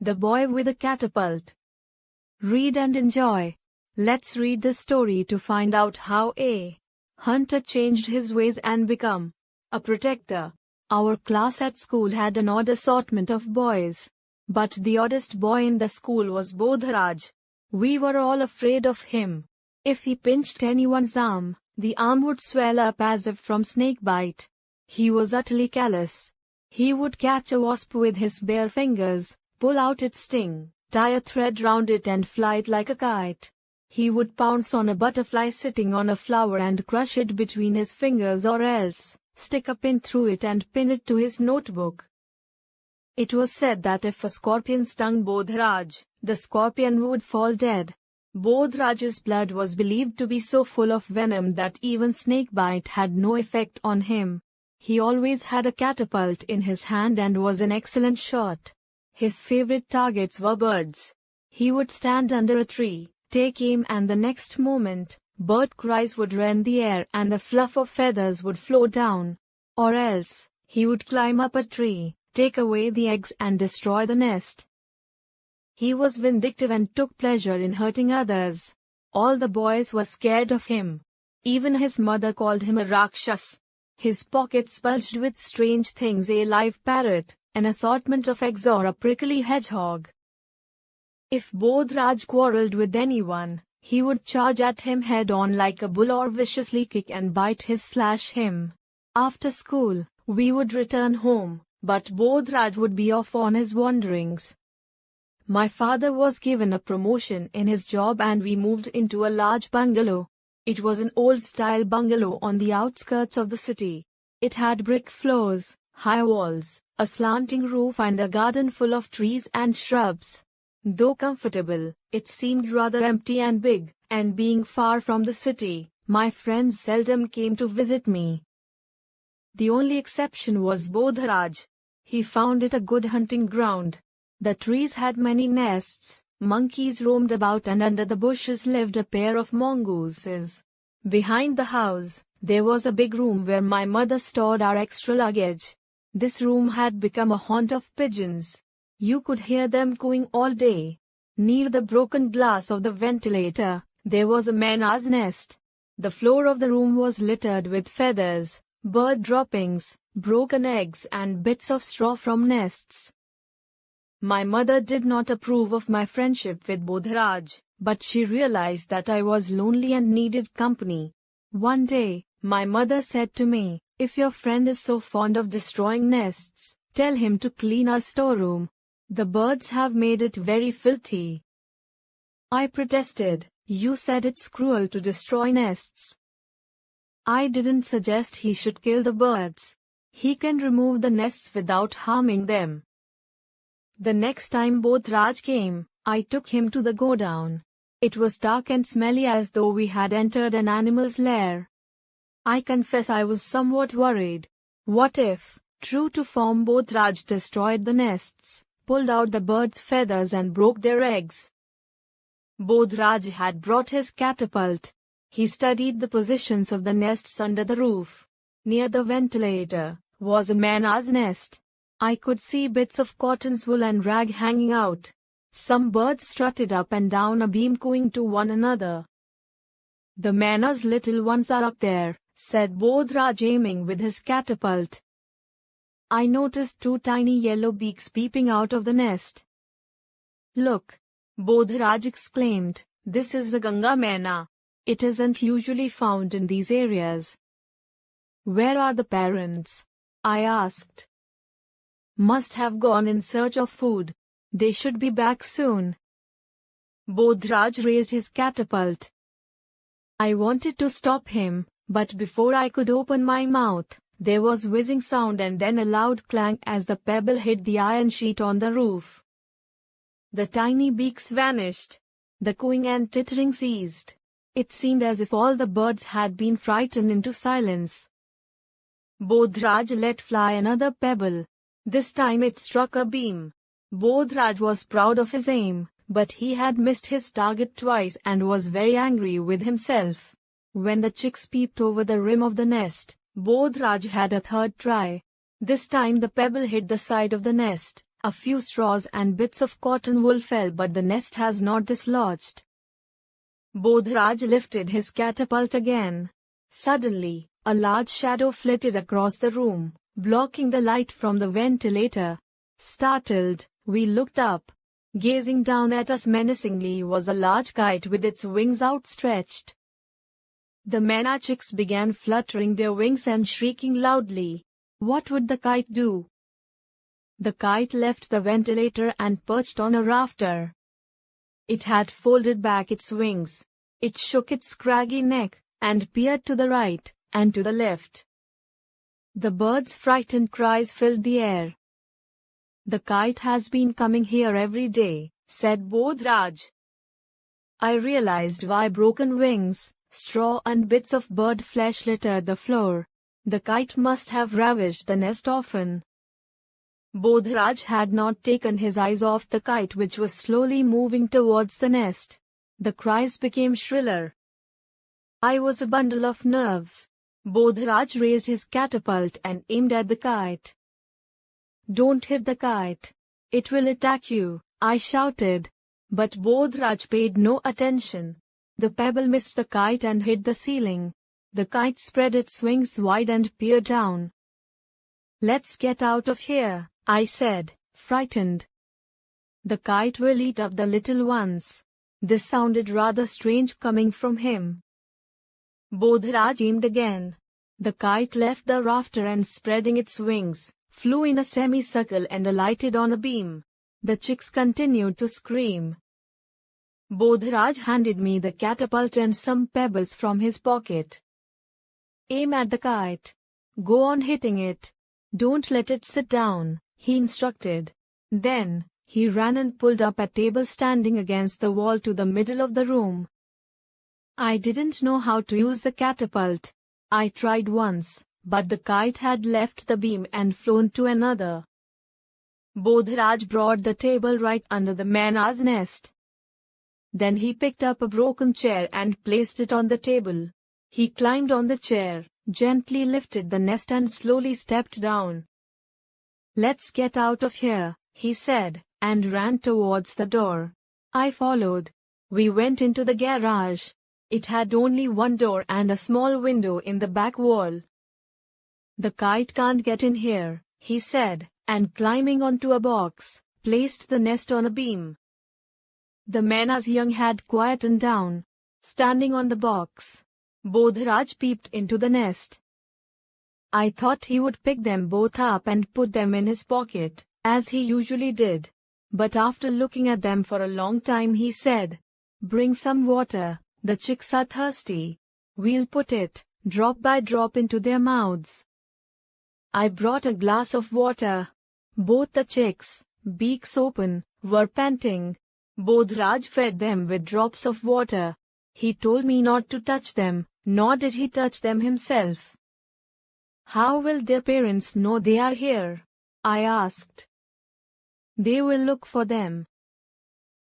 The Boy with a Catapult. Read and enjoy. Let's read the story to find out how a hunter changed his ways and become a protector. Our class at school had an odd assortment of boys. But the oddest boy in the school was Bodhraj. We were all afraid of him. If he pinched anyone's arm, the arm would swell up as if from snakebite. He was utterly callous. He would catch a wasp with his bare fingers, pull out its sting, tie a thread round it and fly it like a kite. He would pounce on a butterfly sitting on a flower and crush it between his fingers, or else stick a pin through it and pin it to his notebook. It was said that if a scorpion stung Bodhraj, the scorpion would fall dead. Bodhraj's blood was believed to be so full of venom that even snakebite had no effect on him. He always had a catapult in his hand and was an excellent shot. His favorite targets were birds. He would stand under a tree, take aim, and the next moment, bird cries would rend the air and the fluff of feathers would flow down. Or else, he would climb up a tree, take away the eggs and destroy the nest. He was vindictive and took pleasure in hurting others. All the boys were scared of him. Even his mother called him a Rakshas. His pockets bulged with strange things: a live parrot, an assortment of eggs, or a prickly hedgehog. If Bodhraj quarrelled with anyone, he would charge at him head-on like a bull or viciously kick and bite slash him. After school, we would return home, but Bodhraj would be off on his wanderings. My father was given a promotion in his job and we moved into a large bungalow. It was an old-style bungalow on the outskirts of the city. It had brick floors, high walls, a slanting roof and a garden full of trees and shrubs. Though comfortable, it seemed rather empty and big, and being far from the city, my friends seldom came to visit me. The only exception was Bodhraj. He found it a good hunting ground. The trees had many nests, monkeys roamed about, and under the bushes lived a pair of mongooses. Behind the house, there was a big room where my mother stored our extra luggage. This room had become a haunt of pigeons. You could hear them cooing all day. Near the broken glass of the ventilator, there was a mayna's nest. The floor of the room was littered with feathers, bird droppings, broken eggs, and bits of straw from nests. My mother did not approve of my friendship with Bodhraj, but she realized that I was lonely and needed company. One day, my mother said to me, "If your friend is so fond of destroying nests, tell him to clean our storeroom. The birds have made it very filthy." I protested. "You said it's cruel to destroy nests." "I didn't suggest he should kill the birds. He can remove the nests without harming them." The next time Bodhraj came, I took him to the godown. It was dark and smelly, as though we had entered an animal's lair. I confess I was somewhat worried. What if, true to form, Bodhraj destroyed the nests, pulled out the birds' feathers and broke their eggs? Bodhraj had brought his catapult. He studied the positions of the nests under the roof. Near the ventilator was a mayna's nest. I could see bits of cotton's wool and rag hanging out. Some birds strutted up and down a beam, cooing to one another. "The mayna's little ones are up there," said Bodhraj, aiming with his catapult. I noticed two tiny yellow beaks peeping out of the nest. "Look!" Bodhraj exclaimed. "This is the Ganga mayna. It isn't usually found in these areas." "Where are the parents?" I asked. "Must have gone in search of food. They should be back soon." Bodhraj raised his catapult. I wanted to stop him, but before I could open my mouth, there was whizzing sound and then a loud clang as the pebble hit the iron sheet on the roof. The tiny beaks vanished. The cooing and tittering ceased. It seemed as if all the birds had been frightened into silence. Bodhraj let fly another pebble. This time it struck a beam. Bodhraj was proud of his aim, but he had missed his target twice and was very angry with himself. When the chicks peeped over the rim of the nest, Bodhraj had a third try. This time the pebble hit the side of the nest, A few straws and bits of cotton wool fell, but the nest has not dislodged. Bodhraj lifted his catapult again. Suddenly, a large shadow flitted across the room, blocking the light from the ventilator. Startled, we looked up. Gazing down at us menacingly was a large kite with its wings outstretched. The Maina chicks began fluttering their wings and shrieking loudly. What would the kite do? The kite left the ventilator and perched on a rafter. It had folded back its wings. It shook its scraggy neck, and peered to the right, and to the left. The bird's frightened cries filled the air. The kite has been coming here every day, said Bodhraj. I realized why broken wings, straw and bits of bird flesh littered the floor. The kite must have ravaged the nest often. Bodhraj had not taken his eyes off the kite, which was slowly moving towards the nest. The cries became shriller. I was a bundle of nerves. Bodhraj raised his catapult and aimed at the kite. Don't hit the kite. It will attack you, I shouted. But Bodhraj paid no attention. The pebble missed the kite and hit the ceiling. The kite spread its wings wide and peered down. Let's get out of here, I said, frightened. The kite will eat up the little ones. This sounded rather strange coming from him. Bodhraj aimed again. The kite left the rafter and, spreading its wings, flew in a semicircle and alighted on a beam. The chicks continued to scream. Bodhraj handed me the catapult and some pebbles from his pocket. Aim at the kite. Go on hitting it. Don't let it sit down, he instructed. Then, he ran and pulled up a table standing against the wall to the middle of the room. I didn't know how to use the catapult. I tried once, but the kite had left the beam and flown to another. Bodhraj brought the table right under the Maina's nest. Then he picked up a broken chair and placed it on the table. He climbed on the chair, gently lifted the nest and slowly stepped down. Let's get out of here, he said, and ran towards the door. I followed. We went into the garage. It had only one door and a small window in the back wall. The kite can't get in here, he said, and climbing onto a box, placed the nest on a beam. The Maina's young had quietened down. Standing on the box, Bodhraj peeped into the nest. I thought he would pick them both up and put them in his pocket, as he usually did. But after looking at them for a long time he said, "Bring some water, the chicks are thirsty. We'll put it, drop by drop, into their mouths." I brought a glass of water. Both the chicks, beaks open, were panting. Bodhraj fed them with drops of water. He told me not to touch them, nor did he touch them himself. How will their parents know they are here? I asked. They will look for them.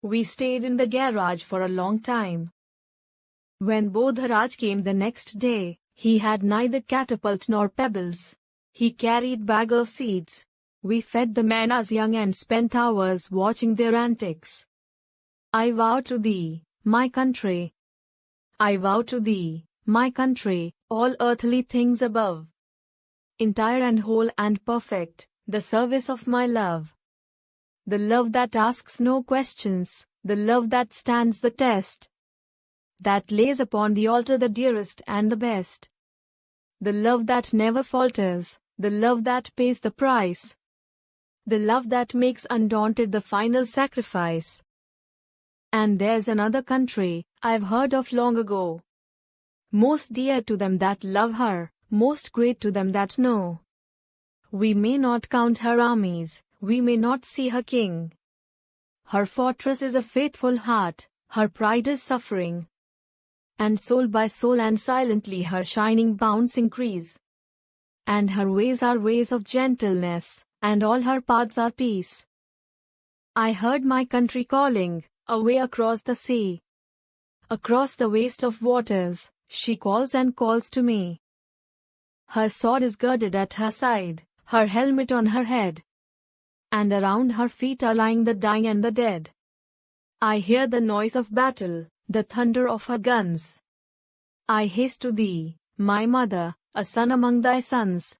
We stayed in the garage for a long time. When Bodhraj came the next day, he had neither catapult nor pebbles. He carried bag of seeds. We fed the Maina's young and spent hours watching their antics. I vow to thee, my country. I vow to thee, my country, all earthly things above. Entire and whole and perfect, the service of my love. The love that asks no questions, the love that stands the test. That lays upon the altar the dearest and the best. The love that never falters, the love that pays the price. The love that makes undaunted the final sacrifice. And there's another country I've heard of long ago. Most dear to them that love her, most great to them that know. We may not count her armies, we may not see her king. Her fortress is a faithful heart, her pride is suffering. And soul by soul and silently her shining bounds increase. And her ways are ways of gentleness, and all her paths are peace. I heard my country calling, away across the sea. Across the waste of waters, she calls and calls to me. Her sword is girded at her side, her helmet on her head. and around her feet are lying the dying and the dead. I hear the noise of battle, the thunder of her guns. I haste to thee, my mother, a son among thy sons,